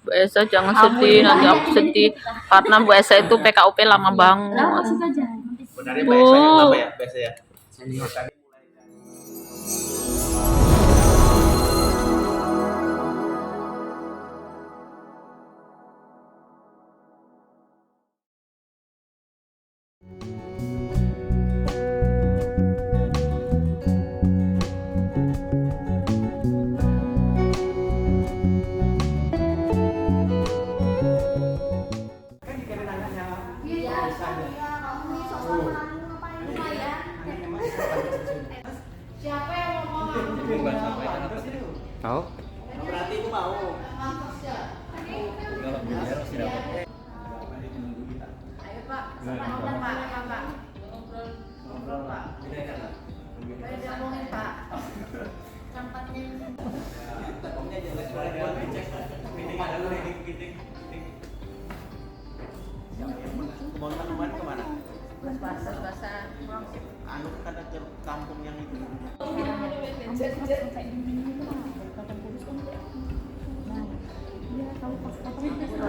Bu Esa jangan sedih, nanti aku sedih karena Bu Esa itu PKUP lama banget. Sebenarnya Mbak Esa yang lama ya, Mbak Esa ya. Senior tadi. Siapa yang ngomong? Tahu? Berarti ibu mau. Ayo Pak, ngobrol Pak, apa Pak? Ngobrol Pak. Ayo diomongin Pak. Tempatnya. Kemana kemana? Basah. Anu kata ke kampung yang itu.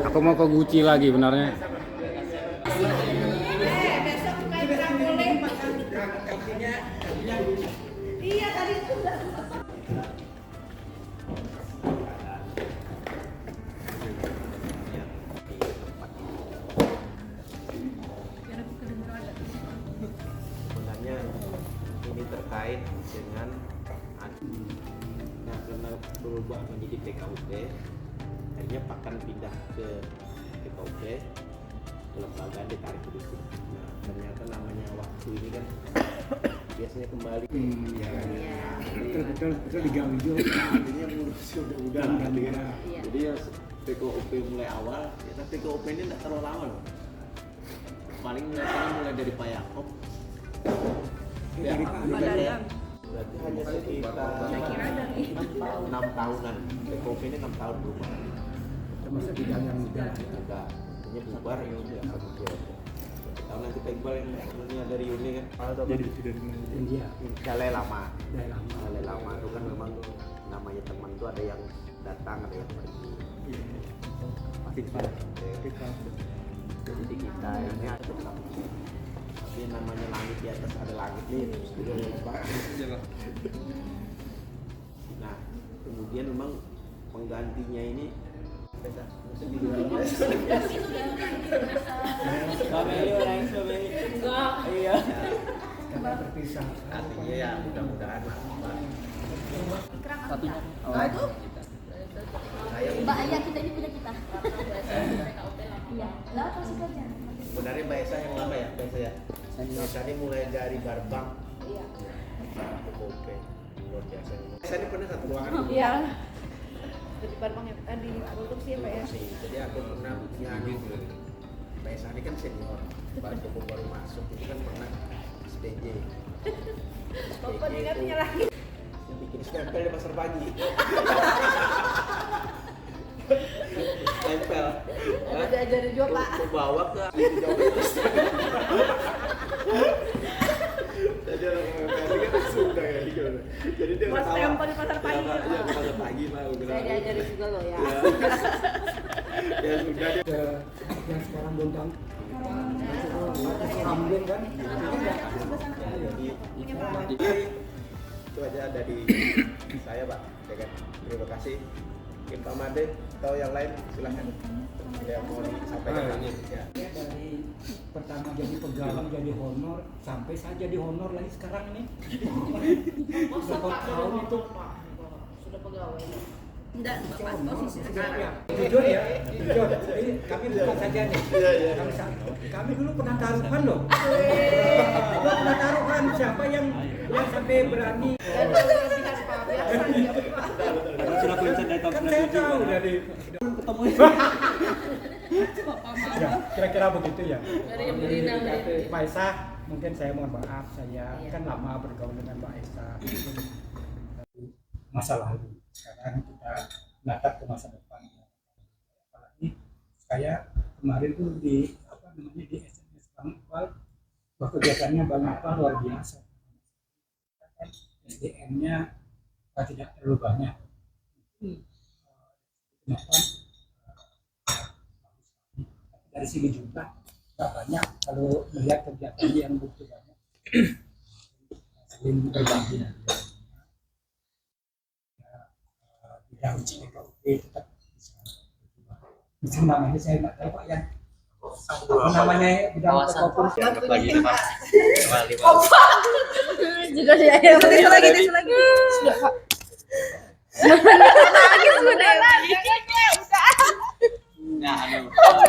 Aku mau ke Gucci lagi benarnya. Besok bukan trampolin. Iya tadi itu udah. Sebenarnya ini terkait dengan karena berubah menjadi PKUP, akhirnya Pakan pindah ke PKUP, kelembagaan ditarik ke Dusun. Nah ternyata namanya waktu ini kan biasanya kembali. Betul digawi juga. Artinya udah lah kan ya. Jadi ya PKUP mulai awal, ya PKUP ini tidak terlalu lama loh. Paling mulai dari Pak Yakob. Ya, berarti hanya sekitar 6 tahunan. PKUP ini 6 tahun berubah. Termasuk bidang yang muda. Enggak, artinya bubar ya udah kemudian. Tahun nanti Pak Iqbal yang sebelumnya dari Uni kan. Jadi dari India. Galai lama. Dari lama. Galai lama itu kan memang namanya teman itu ada yang datang, ada yang pergi. Pasti jadi kita ini ada tetap. Tapi namanya langit di atas ada langit nih, sudah lupa. Nah, kemudian memang penggantinya ini iya. Karena berpisah. Artinya ya mudah-mudahan lah. Satunya. Itu Mbak Ayah kita ini punya kita. Iya. Lah apa sih kerja? Sebenarnya Mbak Esa yang lama ya, Mbak Esa ya. Mbak Esa ini mulai dari Barbang. Iya. PKUP luar biasa. Mbak Esa ini pernah satu ruangan. Iya. Di Barbang ya, di produksi ya Pak ya. Jadi aku pernah nyanyi. Mbak Esa ini kan senior. Pak Joko baru masuk itu kan pernah SDJ. Bapak ingatnya lagi. Yang bikin stempel di pasar pagi. Stempel. Udah diajarin juga Pak. Aku bawa ke Jawa itu. Jadi orang PKUP kan suka ya gitu. Jadi dia Mas ketawa. stempel di pasar pagi. Ya, Pak, pasar pagi Pak. Saya diajarin juga loh ya. Ya sudah dia. Yang sekarang Bontang. Kambing kan? Itu aja dari saya Pak. Ya kan? Terima kasih. Mungkin Pak Made atau yang lain silahkan. Yang mau disampaikan ini. Ya. Dari pertama jadi pegawai jadi honor sampai saya jadi honor lagi sekarang ini. Berapa tahun itu? Sudah pegawai. Enggak, Bapak posisi sekarang. Jujur ya, jujur. Jadi kami bukan saja nih. Kami dulu pernah taruhan loh. Pernah taruhan siapa yang sampai berani. Sudah konsep dari tahun Kan saya tahu dari ketemu. ya, kira-kira begitu ya. Dari Medina, dari Mbak Esa, mungkin saya mohon maaf, saya kan lama bergaul dengan Mbak Esa. Masa lalu. Sekarang kita menatap ke masa depan. Apalagi saya kemarin tuh di SMS Bang Iqbal, bahwa kegiatannya Bang Iqbal luar biasa. SDM-nya tidak terlalu banyak. Kenapa dari segi jumlah nggak banyak kalau melihat kegiatan yang butuh banyak saling berbagi. Bidang PKUP tetap bisa berubah. Mungkin namanya saya nggak tahu Pak Yan. Apa namanya bidang PKUP? Juga sih ya. Lagi lagi. Sudah Pak. Nah,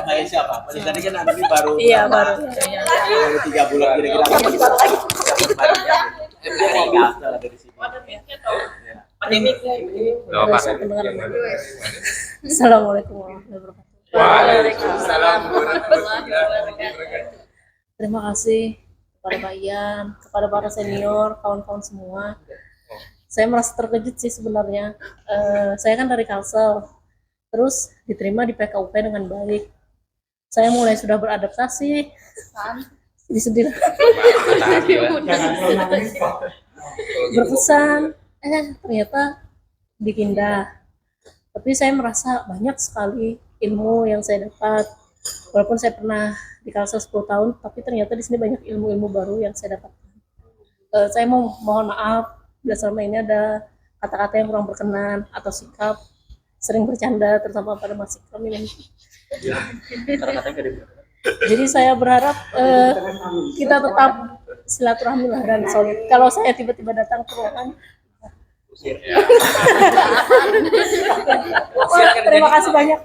kayak siapa? Tadi kan Anu baru Iya, baru. baru 3 bulan kira-kira. Dari sini. Assalamualaikum warahmatullahi wabarakatuh. Waalaikumsalam warahmatullahi wabarakatuh. Terima kasih kepada Pak Ian, kepada para senior, kawan-kawan semua. Saya merasa terkejut sih sebenarnya. Saya kan dari Kalsel, terus diterima di PKUP dengan baik. Saya mulai sudah beradaptasi. Disedih. Berkesan. Ternyata dipindah. Tapi saya merasa banyak sekali ilmu yang saya dapat. Walaupun saya pernah di Kalsel 10 tahun, tapi ternyata di sini banyak ilmu-ilmu baru yang saya dapatkan. Saya mau mohon maaf bila selama ini ada kata-kata yang kurang berkenan atau sikap sering bercanda terutama pada Mas Ikram ini. Jadi saya berharap kita tetap silaturahmi lah dan solid. Kalau saya tiba-tiba datang ke ruangan, terima kasih banyak.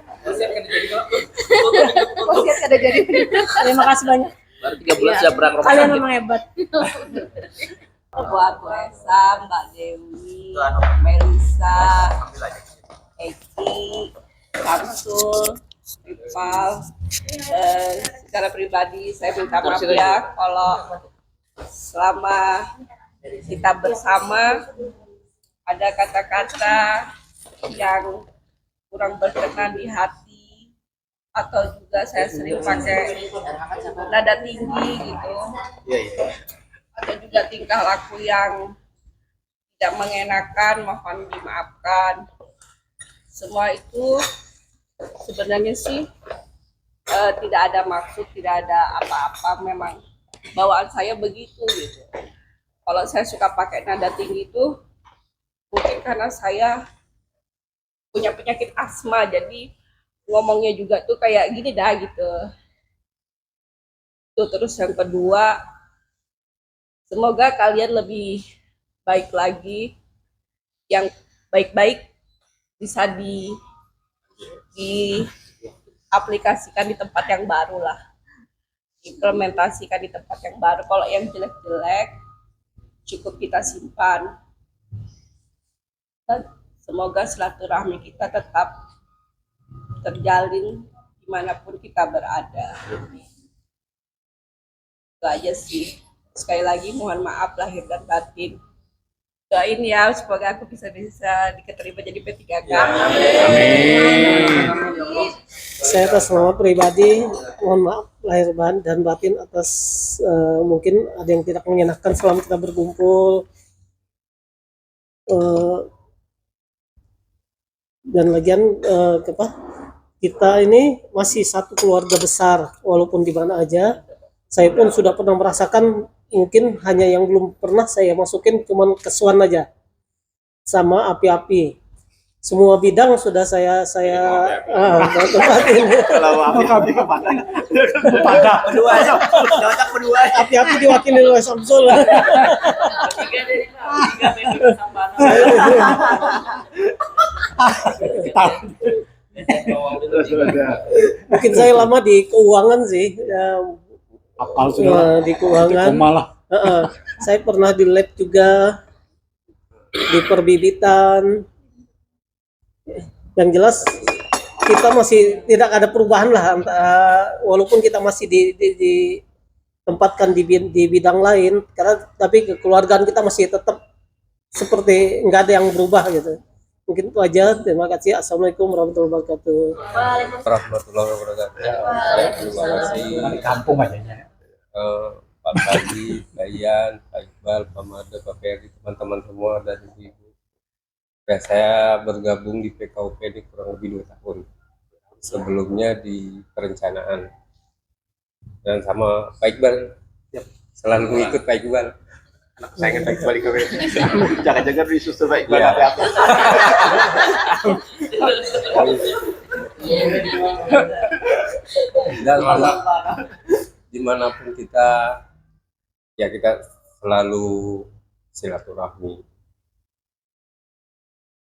Terima kasih banyak. Baru 3 bulan sudah berangkat. Kalian memang hebat. Buat Bu Esa, Mbak Dewi, Melisa, Eki, Samsul, Rival. Secara pribadi saya minta maaf ya kalau selama kita bersama ada kata-kata yang kurang berkenan di hati atau juga saya sering pakai nada tinggi gitu. Ada juga tingkah laku yang tidak mengenakan, mohon dimaafkan. Semua itu sebenarnya sih tidak ada maksud, tidak ada apa-apa, memang bawaan saya begitu gitu. Kalau saya suka pakai nada tinggi itu mungkin karena saya punya penyakit asma, jadi ngomongnya juga tuh kayak gini dah gitu. Tuh, terus yang kedua, semoga kalian lebih baik lagi, yang baik-baik bisa diaplikasikan di tempat yang baru lah, implementasikan di tempat yang baru. Kalau yang jelek-jelek cukup kita simpan. Dan semoga silaturahmi kita tetap terjalin dimanapun kita berada. Itu aja sih. Sekali lagi mohon maaf lahir dan batin. Doain ya semoga aku bisa diterima jadi P3K. Saya atas nama pribadi mohon maaf lahir dan batin atas mungkin ada yang tidak mengenakan selama kita berkumpul. Dan lagian kita ini masih satu keluarga besar walaupun di mana aja. Saya pun sudah pernah merasakan, mungkin hanya yang belum pernah saya masukin cuman kesuan aja sama api-api. Semua bidang sudah saya tempatin. Kalau api-api kepada berdua ya. Cocok berdua. Api-api diwakili oleh Samsul. Mungkin saya lama di keuangan sih. Apal sudah Di keuangan. malah Saya pernah di lab juga, di perbibitan. Yang jelas kita masih tidak ada perubahan lah, walaupun kita masih ditempatkan di bidang lain, karena tapi kekeluargaan kita masih tetap seperti nggak ada yang berubah gitu. Mungkin itu aja. Terima kasih. Assalamualaikum warahmatullahi wabarakatuh. Warahmatullahi wabarakatuh. Terima kasih di kampung aja ya. Pak Tadi, Pak Ian, Pak Iqbal, Pak Mada, Pak Ferry, teman-teman semua dan ibu. Ya, saya bergabung di PKUP ini kurang lebih 2 tahun. Sebelumnya di perencanaan. dan sama Pak Iqbal. Selalu mengikut Pak Iqbal. Saya ingin baik balik ke jangan-jangan disusul baik Iya. banget apa. Dan dimanapun kita, ya kita selalu silaturahmi.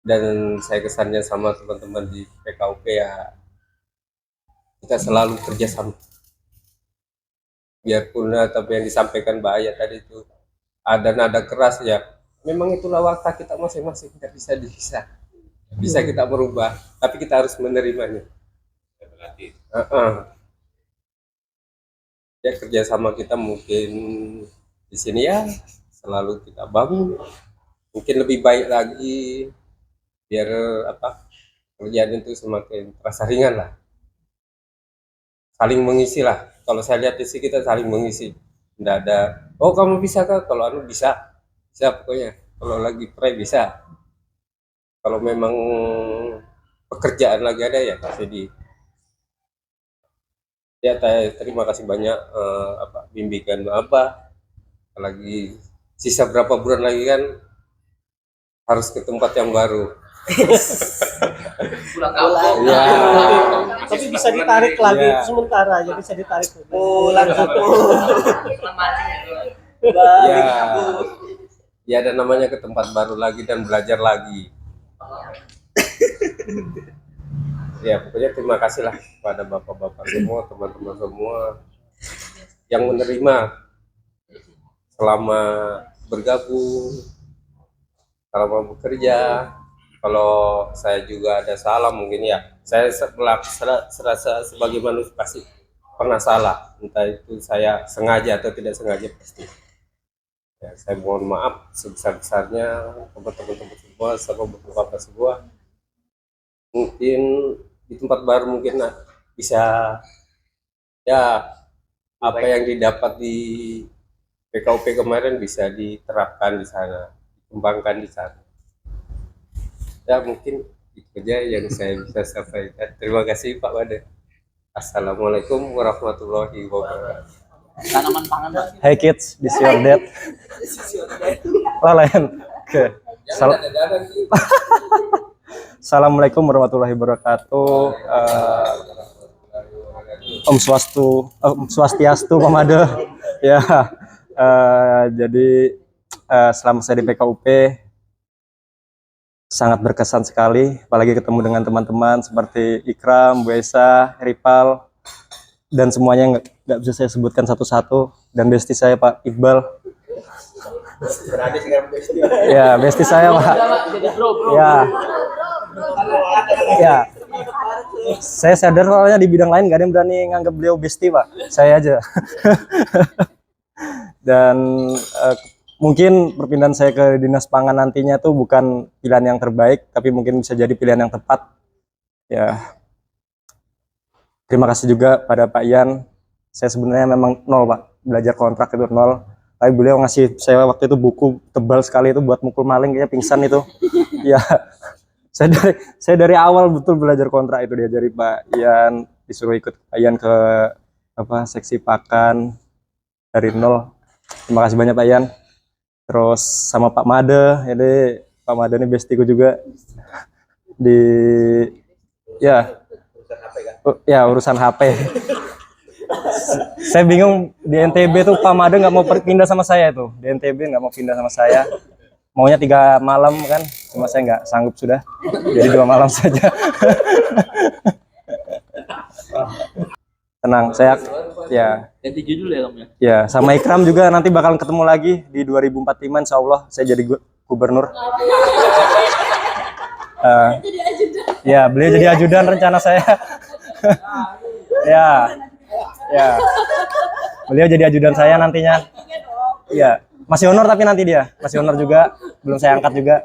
Dan saya kesannya sama teman-teman di PKUP ya, kita selalu kerjasama. Biarpun tapi yang disampaikan Mbak Ayah tadi itu ada nada keras ya, memang itulah watak kita masing-masing, tidak bisa dipisah. Bisa kita merubah, tapi kita harus menerimanya. Ya kerjasama kita mungkin di sini ya selalu kita bangun, mungkin lebih baik lagi biar apa kerjaan itu semakin terasa ringan lah, saling mengisi lah. Kalau saya lihat di sini kita saling mengisi, tidak ada oh kamu bisa kah, kalau anu bisa pokoknya, kalau lagi pre bisa, kalau memang pekerjaan lagi ada ya jadi. Ya terima kasih banyak bimbingan apa lagi, sisa berapa bulan lagi kan harus ke tempat yang baru. Ya. Tapi bisa ditarik lagi sementara aja, bisa ditarik. Pulang Ya. Ya ada namanya ke tempat baru lagi dan belajar lagi. Ya pokoknya terima kasih lah kepada bapak-bapak semua, teman-teman semua yang menerima selama bergabung, selama bekerja. Kalau saya juga ada salah mungkin ya, saya serasa sebagai manusia pasti pernah salah, entah itu saya sengaja atau tidak sengaja pasti. Ya, saya mohon maaf sebesar-besarnya kepada teman-teman semua, sama bapak-bapak semua. Mungkin di tempat baru mungkin bisa ya apa yang didapat di PKUP kemarin bisa diterapkan di sana, dikembangkan di sana. Ya mungkin itu aja yang saya bisa sampaikan. Terima kasih Pak Bade. Assalamualaikum warahmatullahi wabarakatuh. tanaman pangan. Hey kids, this your dad. Lain. Oke. Assalamualaikum warahmatullahi wabarakatuh. Om Swastiastu, Pamade. Ya. Jadi selama saya di PKUP sangat berkesan sekali, apalagi ketemu dengan teman-teman seperti Ikram, Bu Esa, Ripal, dan semuanya nggak bisa saya sebutkan satu-satu, dan besti saya Pak Iqbal. Ya, besti saya Pak. Ya. Ya. Saya sadar soalnya di bidang lain gak ada yang berani nganggap beliau besti Pak. Saya aja. Dan mungkin perpindahan saya ke Dinas Pangan nantinya tuh bukan pilihan yang terbaik, tapi mungkin bisa jadi pilihan yang tepat. Ya. Terima kasih juga pada Pak Ian. Saya sebenarnya memang nol Pak, belajar kontrak itu nol. Tapi beliau ngasih saya waktu itu buku tebal sekali itu buat mukul maling, kayaknya pingsan itu. Ya, saya dari awal betul belajar kontrak itu diajari Pak Ian, disuruh ikut Pak Ian ke seksi pakan dari nol. Terima kasih banyak Pak Ian. Terus sama Pak Made, jadi Pak Made ini bestiku juga di urusan HP. Saya bingung di NTB tuh Pak Made nggak mau pindah sama saya tuh, di NTB nggak mau pindah sama saya, maunya 3 malam kan, cuma saya nggak sanggup sudah, jadi 2 malam saja. Tenang, saya ya. Ganti judul ya kamu ya. Ya, sama Ikram juga nanti bakal ketemu lagi di 2045 insya Allah saya jadi gubernur. Ya, beliau jadi ajudan rencana saya. Ya, beliau jadi ajudan saya nantinya. Ya, masih honor tapi nanti dia masih honor juga, belum saya angkat juga.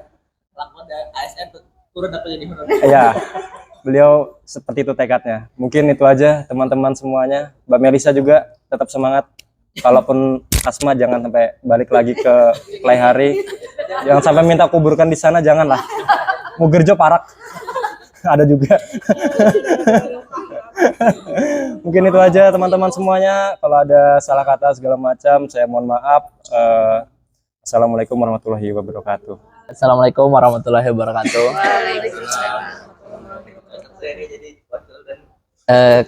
ASN turun apa jadi honor. Ya, beliau seperti itu tekadnya. Mungkin itu aja teman-teman semuanya. Mbak Melisa juga tetap semangat. Kalaupun asma jangan sampai balik lagi ke Klaihari. Jangan sampai minta kuburkan di sana, janganlah. Mau gerjo parak. Ada juga. Mungkin itu aja teman-teman semuanya. Kalau ada salah kata segala macam, saya mohon maaf. Assalamualaikum warahmatullahi wabarakatuh. Assalamualaikum warahmatullahi wabarakatuh.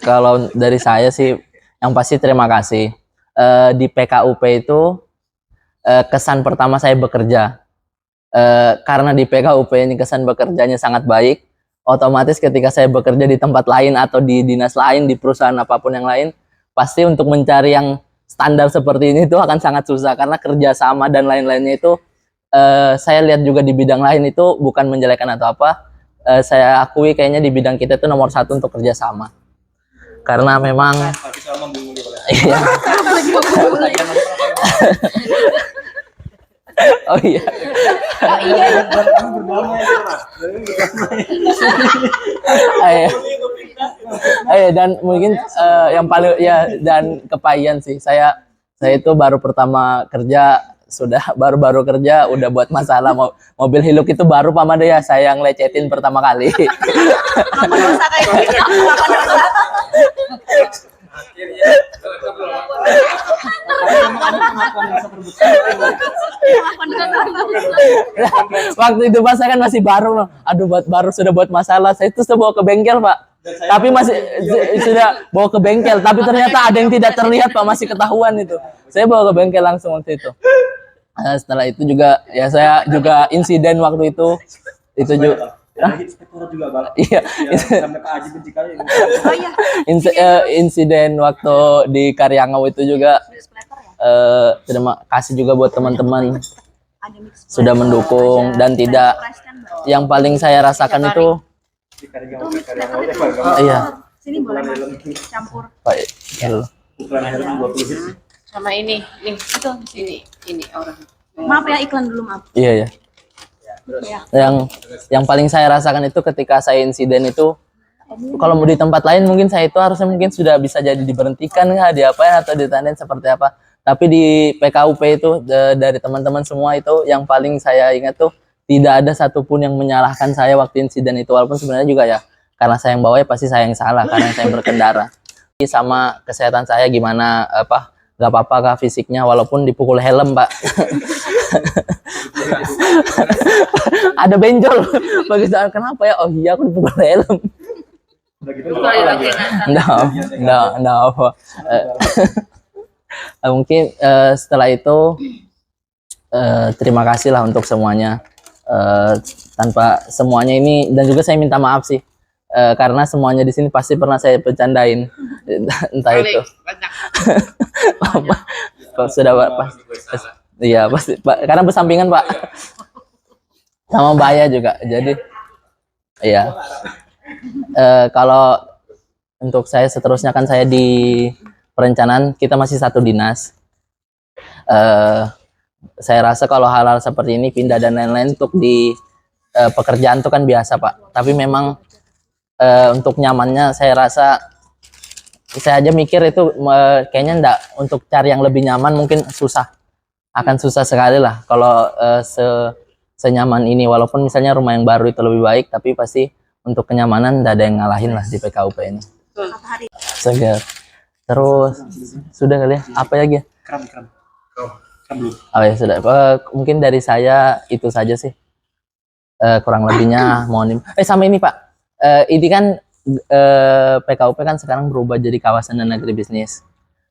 Kalau dari saya sih, yang pasti terima kasih. Di PKUP itu kesan pertama saya bekerja. Karena di PKUP ini kesan bekerjanya sangat baik. Otomatis ketika saya bekerja di tempat lain atau di dinas lain, di perusahaan apapun yang lain, pasti untuk mencari yang standar seperti ini itu akan sangat susah. Karena kerjasama dan lain-lainnya itu, saya lihat juga di bidang lain itu bukan menjelekan atau apa. Saya akui kayaknya di bidang kita itu nomor 1 untuk kerjasama. Karena memang... Iya. Oh iya. Dan mungkin yang paling ya, dan kepahian sih saya itu baru pertama kerja, baru kerja udah buat masalah. Mobil Hilux itu baru Pak Made ya, saya yang lecetin pertama kali. Waktu itu Pak saya kan masih baru loh. Aduh, baru sudah buat masalah. Saya itu sudah bawa ke bengkel Pak. Tapi masih sudah bawa ke bengkel. Tapi ternyata ada yang tidak terlihat Pak, masih ketahuan itu. Saya bawa ke bengkel langsung waktu itu. Setelah itu juga ya saya juga insiden waktu itu juga. Iya. Insiden waktu di Karyangau itu juga. Terima kasih juga buat teman-teman sudah mendukung dan tidak. Yang paling saya rasakan itu iya. Sini boleh campur. Sama ini itu ini orang. Maaf ya, iklan dulu, maaf. Iya. Yang paling saya rasakan itu ketika saya insiden itu, kalau mau di tempat lain mungkin saya itu harusnya mungkin sudah bisa jadi diberhentikan ya, diapain atau ditandain seperti apa. Tapi di PKUP itu dari teman-teman semua itu yang paling saya ingat tuh tidak ada satupun yang menyalahkan saya waktu insiden itu, walaupun sebenarnya juga ya karena saya yang bawa ya pasti saya yang salah karena saya berkendara. Sama kesehatan saya gimana gak apa-apa kah fisiknya walaupun dipukul helm Pak. Ada benjol bagi saya, kenapa ya? Oh iya, aku dipukul helm. Nggak apa. Mungkin setelah itu terima kasih lah untuk semuanya. Tanpa semuanya ini, dan juga saya minta maaf sih karena semuanya di sini pasti pernah saya bercandain, entah itu. Sudah Pak. Iya pasti Pak, karena bersampingan Pak sama bahaya juga. Jadi iya, kalau untuk saya seterusnya kan saya di perencanaan, kita masih satu dinas. Saya rasa kalau hal-hal seperti ini pindah dan lain-lain untuk di pekerjaan itu kan biasa Pak, tapi memang untuk nyamannya saya rasa saya aja mikir itu kayaknya enggak, untuk cari yang lebih nyaman mungkin akan susah sekali lah kalau senyaman ini. Walaupun misalnya rumah yang baru itu lebih baik, tapi pasti untuk kenyamanan enggak ada yang ngalahin lah di PKUP ini. Segar. Terus sudah kali ya, apa lagi ya? Kram dulu. Oh ya sudah. Mungkin dari saya itu saja sih. Kurang lebihnya mohon sama ini Pak. Ini kan PKUP kan sekarang berubah jadi kawasan dan agribisnis.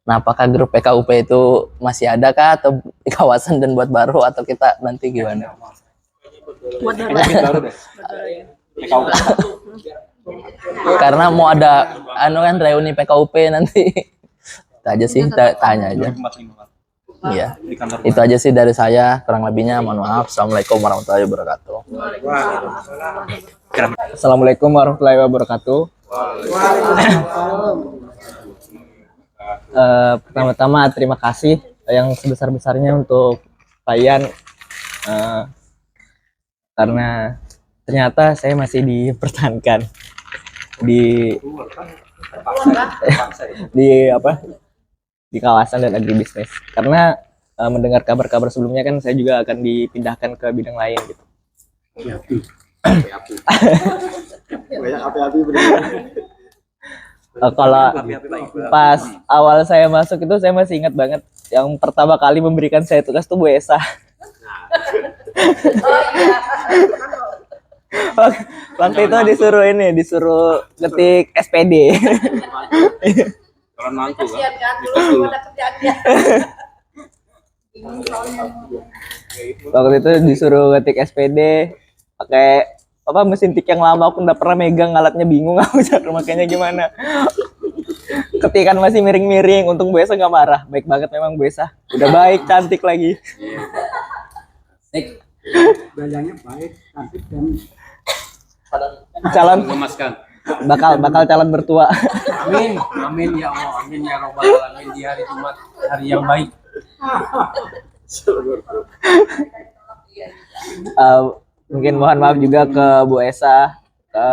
Nah, apakah grup PKUP itu masih ada kah atau kawasan dan buat baru, atau kita nanti gimana? Buat baru deh. Karena mau ada kan reuni PKUP nanti. Itu aja sih, tanya aja. Iya. Itu aja sih dari saya, kurang lebihnya mohon maaf. Assalamualaikum warahmatullahi wabarakatuh. Assalamualaikum warahmatullahi wabarakatuh. Pertama-tama terima kasih yang sebesar-besarnya untuk kalian, karena ternyata saya masih dipertahankan di kawasan dan agribisnis, karena mendengar kabar-kabar sebelumnya kan saya juga akan dipindahkan ke bidang lain gitu. Kalau pas awal saya masuk itu saya masih ingat banget yang pertama kali memberikan saya tugas tuh Bu Esa. Waktu itu disuruh ketik SPD. Kalau mantu kan. Waktu itu disuruh ketik SPD pakai mesin tik yang lama, aku nggak pernah megang alatnya, bingung aku cara makanya gimana. Ketikan masih miring-miring, untung Bu Esa nggak marah, baik banget memang Bu Esa, udah baik, cantik lagi. Gayanya baik, cantik dan Calon Memaskan. bakal calon bertua. Amin, amin ya Allah, amin ya Robbal alamin di hari Jumat, hari yang baik. Mungkin mohon maaf juga ke Bu Esa, ke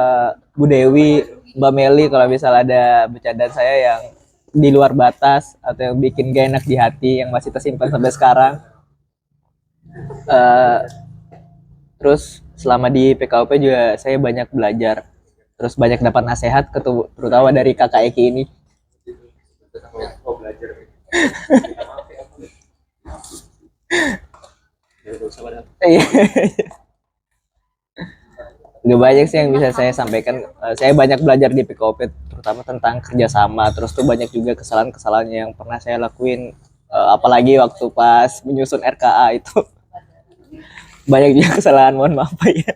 Bu Dewi, Mbak Meli kalau misal ada bercandaan saya yang di luar batas atau yang bikin gak enak di hati yang masih tersimpan sampai sekarang. Terus selama di PKUP juga saya banyak belajar, terus banyak dapat nasihat terutama dari kakak Eki ini. Gak banyak sih yang bisa saya sampaikan. Saya banyak belajar di PKOP terutama tentang kerjasama. Terus tuh banyak juga kesalahan-kesalahan yang pernah saya lakuin. Apalagi waktu pas menyusun RKA itu banyak juga kesalahan. Mohon maaf Pak ya.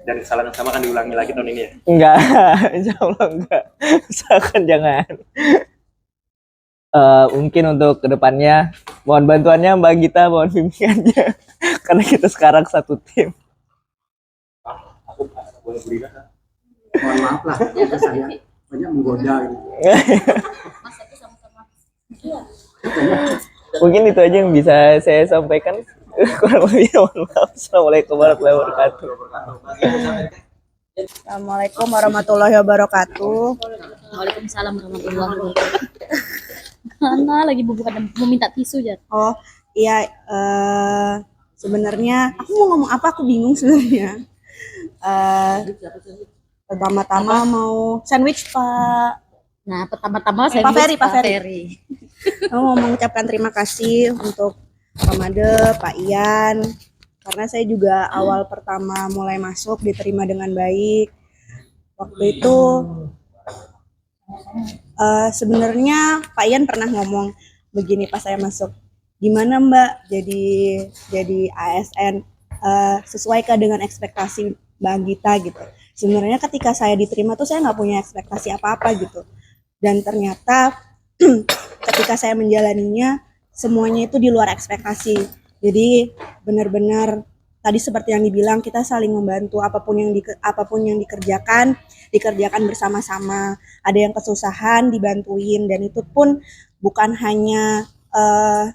Dan kesalahan yang sama kan diulangi lagi tahun ini ya? Enggak, insya Allah enggak. Usahakan jangan. Mungkin untuk kedepannya mohon bantuannya Mbak Gita, mohon bimbingannya karena kita sekarang satu tim. Aku boleh beri kan? mohon maaf lah, itu saya banyak menggoda gitu. Mungkin itu aja yang bisa saya sampaikan. Kurang lebih mohon maaf. Assalamualaikum warahmatullahi wabarakatuh. Assalamualaikum warahmatullahi wabarakatuh. Waalaikumsalam warahmatullahi wabarakatuh. Karena lagi bukan mau minta tisu ya. Oh iya, sebenarnya aku mau ngomong apa, aku bingung sebenarnya. Pertama-tama mau sandwich Pak. Nah, pertama-tama saya Pak Ferry. Aku mau mengucapkan terima kasih untuk Pak Made, Pak Ian, karena saya juga awal pertama mulai masuk diterima dengan baik. Waktu itu sebenarnya Pak Ian pernah ngomong begini pas saya masuk, gimana Mbak jadi ASN, sesuaikah dengan ekspektasi Mbak Gita gitu. Sebenarnya ketika saya diterima tuh saya nggak punya ekspektasi apa-apa gitu, dan ternyata ketika saya menjalaninya semuanya itu di luar ekspektasi. Jadi benar-benar tadi seperti yang dibilang, kita saling membantu, apapun yang dikerjakan bersama-sama. Ada yang kesusahan dibantuin, dan itu pun bukan hanya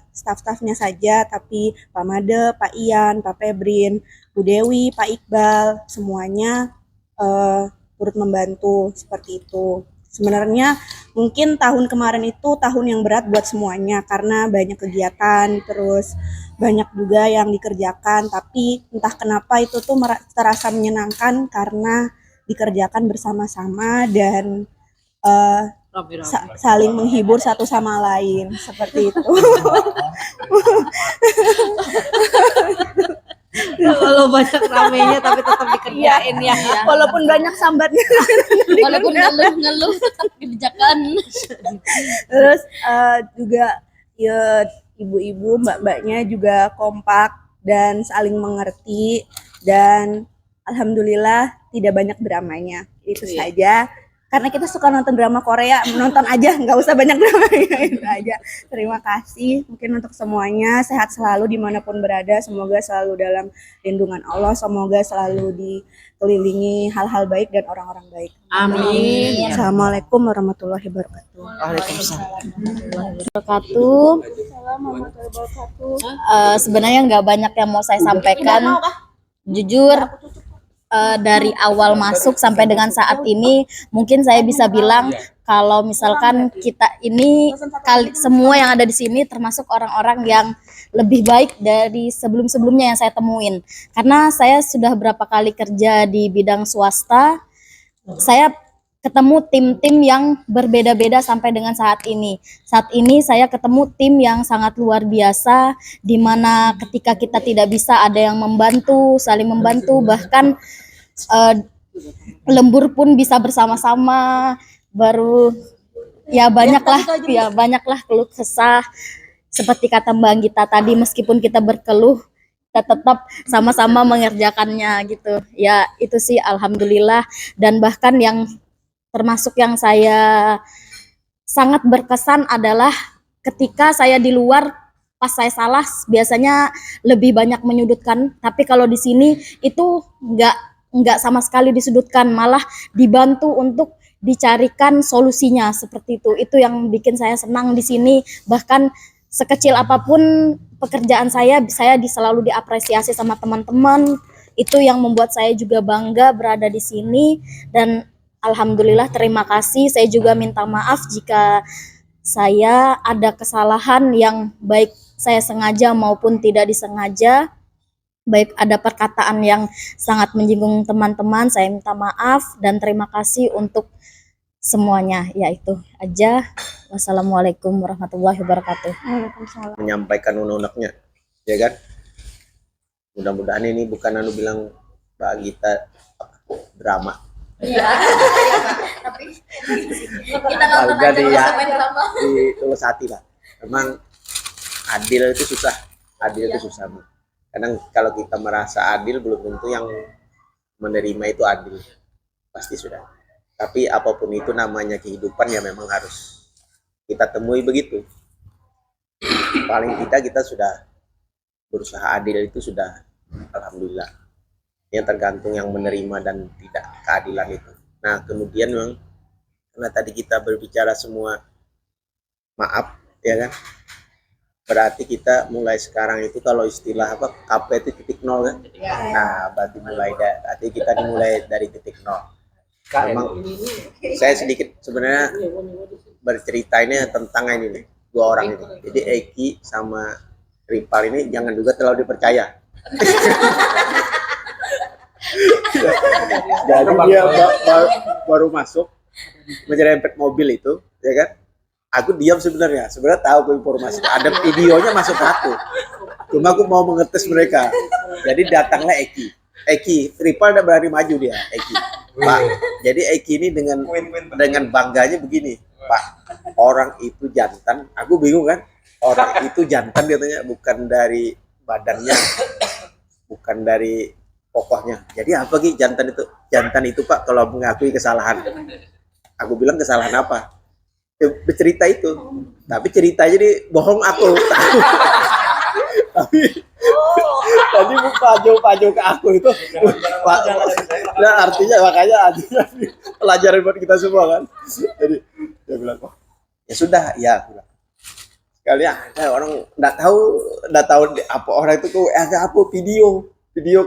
staff-staffnya saja, tapi Pak Made, Pak Ian, Pak Febrin, Bu Dewi, Pak Iqbal, semuanya turut membantu seperti itu. Sebenarnya mungkin tahun kemarin itu tahun yang berat buat semuanya karena banyak kegiatan, terus banyak juga yang dikerjakan, tapi entah kenapa itu tuh terasa menyenangkan karena dikerjakan bersama-sama dan saling menghibur satu sama lain, seperti itu. Kalau banyak ramenya tapi tetap dikerjain ya. Walaupun banyak sambatnya. Walaupun ngeluh tetap dikerjakan. Terus juga ya ibu-ibu, mbak-mbaknya juga kompak dan saling mengerti, dan alhamdulillah tidak banyak dramanya. Itu saja. Karena kita suka nonton drama Korea, menonton aja, nggak usah banyak dramanya, itu aja. Terima kasih mungkin untuk semuanya, sehat selalu dimanapun berada, semoga selalu dalam lindungan Allah, semoga selalu dikelilingi hal-hal baik dan orang-orang baik. Amin. Assalamualaikum warahmatullahi wabarakatuh. Sebenarnya nggak banyak yang mau saya sampaikan. Jujur, dari awal masuk sampai dengan saat ini, mungkin saya bisa bilang kalau misalkan kita ini semua yang ada di sini termasuk orang-orang yang lebih baik dari sebelum-sebelumnya yang saya temuin. Karena saya sudah berapa kali kerja di bidang swasta saya ketemu tim-tim yang berbeda-beda sampai dengan saat ini. Saat ini saya ketemu tim yang sangat luar biasa, di mana ketika kita tidak bisa ada yang membantu, saling membantu, bahkan lembur pun bisa bersama-sama. Baru ya banyaklah keluh kesah. Seperti kata Mbak Gita tadi, meskipun kita berkeluh, kita tetap sama-sama mengerjakannya gitu. Ya itu sih alhamdulillah. Dan bahkan yang termasuk yang saya sangat berkesan adalah ketika saya di luar, pas saya salah biasanya lebih banyak menyudutkan, tapi kalau di sini itu nggak sama sekali disudutkan, malah dibantu untuk dicarikan solusinya seperti itu. Itu yang bikin saya senang di sini. Bahkan sekecil apapun pekerjaan saya selalu diapresiasi sama teman-teman. Itu yang membuat saya juga bangga berada di sini. Dan alhamdulillah, terima kasih. Saya juga minta maaf jika saya ada kesalahan yang baik saya sengaja maupun tidak disengaja. Baik ada perkataan yang sangat menyinggung teman-teman, saya minta maaf dan terima kasih untuk semuanya. Ya itu aja. Wassalamualaikum warahmatullahi wabarakatuh. Menyampaikan unek-uneknya, ya kan? Mudah-mudahan ini bukan bilang Mbak Gita drama. Iya. Tapi kita nggak di tulus hati lah. Memang adil itu susah. Adil itu susah. Kadang kalau kita merasa adil, belum tentu yang menerima itu adil. Pasti sudah. Tapi apapun itu namanya kehidupan, ya memang harus kita temui begitu. Paling tidak kita sudah berusaha adil, itu sudah alhamdulillah. Yang tergantung yang menerima dan tidak keadilan itu. Nah kemudian memang karena tadi kita berbicara semua maaf, ya kan? Berarti kita mulai sekarang itu kalau istilah apa KP itu titik nol kan? Nah berarti berarti kita dimulai dari titik nol. Memang saya sedikit sebenarnya bercerita ini tentang ini nih, dua orang ini. Jadi Eki sama Ripal ini jangan juga terlalu dipercaya. Jadi dia baru masuk menyerempet mobil itu, ya kan? Aku diam sebenarnya tahu informasi. Ada videonya masuk ke aku. Cuma aku mau mengetes mereka. Jadi datanglah Eki, Ripal udah berani maju dia, Eki. Pak, jadi Eki ini dengan bangganya begini, Pak. Orang itu jantan, aku bingung kan? Orang itu jantan katanya, bukan dari badannya, bukan dari pokoknya. Jadi apa Ki jantan itu? Jantan itu Pak kalau mengakui kesalahan. Aku bilang kesalahan apa? Bercerita itu. Tapi ceritanya jadi bohong aku. Tapi tadi pajo ke aku itu Pak. Nah artinya makanya pelajaran buat kita semua kan. Jadi dia bilang, oh, ya sudah, ya aku bilang. Sekalian orang nggak tahu apa orang itu kok ada apa video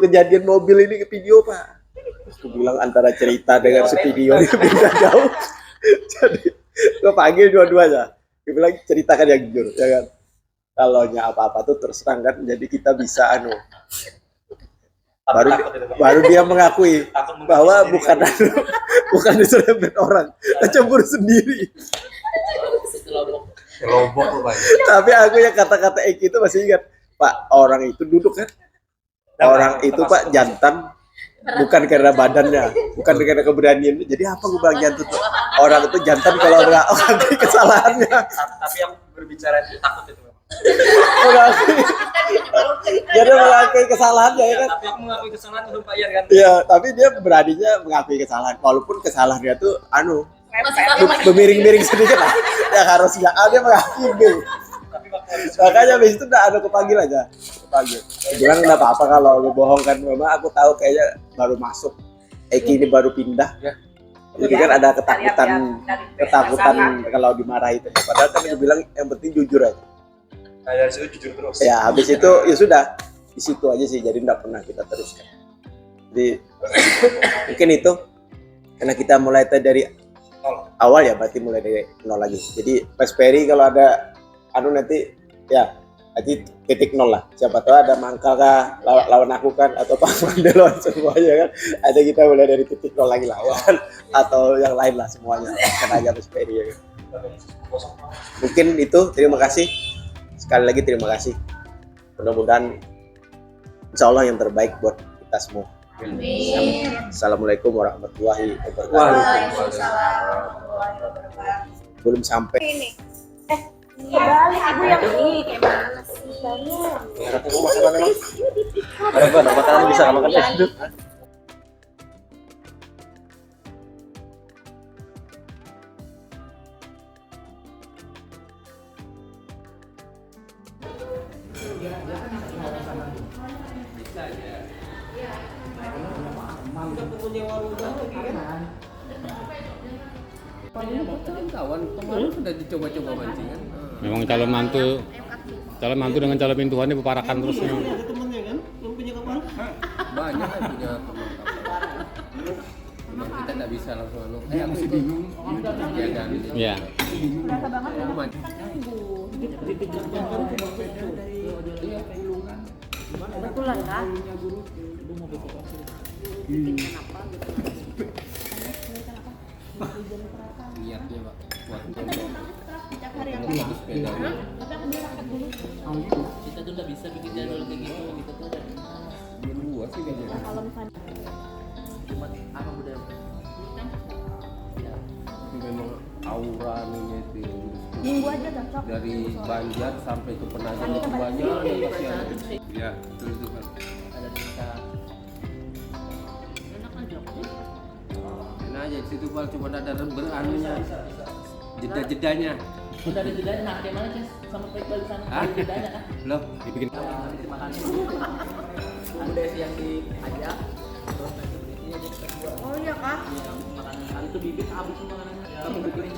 kejadian mobil ini ke video Pak. Aku bilang antara cerita dengan video ini beda jauh. Jadi gue panggil dua-duanya. Gue bilang ceritakan yang jujur, ya kan. Kalau apa-apa tuh terus terang kan, jadi kita bisa baru dia mengakui bahwa bukan diserempet orang, kecebur sendiri. Tapi aku yang kata-kata Eki itu masih ingat, Pak, orang itu duduk kan. Orang itu Pak jantan bukan karena badannya, bukan karena keberaniannya. Jadi apa gue bilang jantan tuh? Orang itu jantan kalau nggak mengakui kesalahannya. Tapi yang berbicara itu takut itu. Jadi mengakui kesalahannya ya kan. Tapi aku mengakui kesalahan itu Pak Ian kan. Iya, tapi dia beraninya mengakui kesalahan, walaupun kesalahannya tuh bermiring-miring sedikit lah. Ya harusnya dia mengakui. Makanya habis itu udah kepanggil aja. Bilang enggak apa-apa kalau lu bohong kan. Memang aku tahu kayaknya baru masuk. Eki ini baru pindah. Jadi kan ada ketakutan kalau dimarahi itu. Padahal kan dia bilang yang penting jujur aja. Nah, dari situ jujur terus. Ya habis itu ya sudah. Di situ aja sih. Jadi enggak pernah kita teruskan. Jadi mungkin itu karena kita mulai dari awal ya, berarti mulai dari nol lagi. Jadi Mas Ferry kalau ada nanti ya Nanti titik nol lah. Siapa tahu ada Mangkal kah lawan aku kan, atau Pak Mande lawan semuanya kan. Ada kita mulai dari titik nol lagi lah ya kan. Atau yang lain lah semuanya. Kan aja Peri ya kan. Mungkin itu, terima kasih. Sekali lagi terima kasih. Mudah-mudahan insya Allah yang terbaik buat kita semua. Amin. Assalamualaikum warahmatullahi wabarakatuh. Belum sampai. Kebalik ibu yang ini gimana sih? Ada makanan bisa makan es. Kawan kemarin sudah dicoba-coba mancingan. Memang calon mantu dengan calon pintuan ini berparakan terus. Ada temennya kan, yang punya kapal. Banyak kan punya teman kapal. Cuma kita tidak bisa langsung aku masih bingung. Ya kan. Iya. Berasa banget ya. Betulan kah? Niatnya Pak buat sepeda. Kita tuh udah bisa bikin jadwal kayak gitu, kita tuh udah dua sih kayaknya. cuma apa udah Memang aura itu Minggu aja cocok. dari Banjar sampai ke Penajam itu banyak yang pasti ada. Iya, betul itu kan. ada bisa Enak aja di situ Pak, cuma ada beranunya, jeda-jedanya. udah ada jedanya. Nah gimana Ces sama baik balik sana ada jedanya kan Loh, dibikin terima kasih aku Desi yang diajak terus nanti berikutnya jadi kedua. Oh iya kah? Iya, makanan kali itu bibit habis semua makanannya kamu bikinin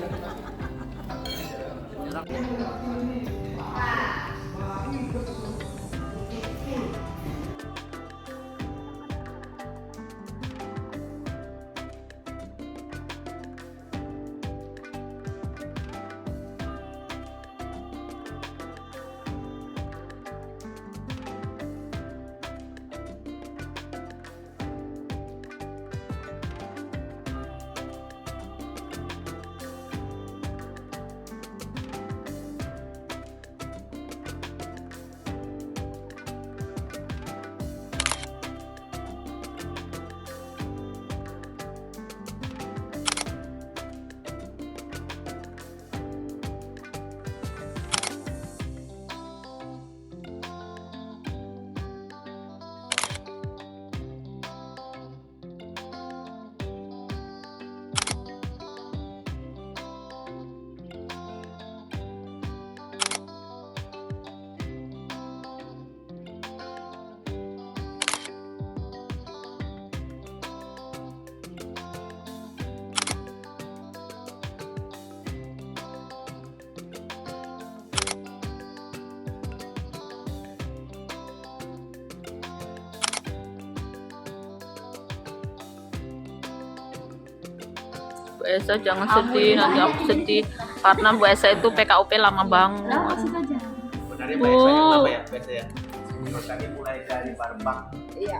Bu Esa jangan sedih, nanti aku sedih karena Bu Esa itu PKUP lama banget. Sebenarnya banyak lama ya, biasa ya. Tadi mulai dari Barbang. Iya.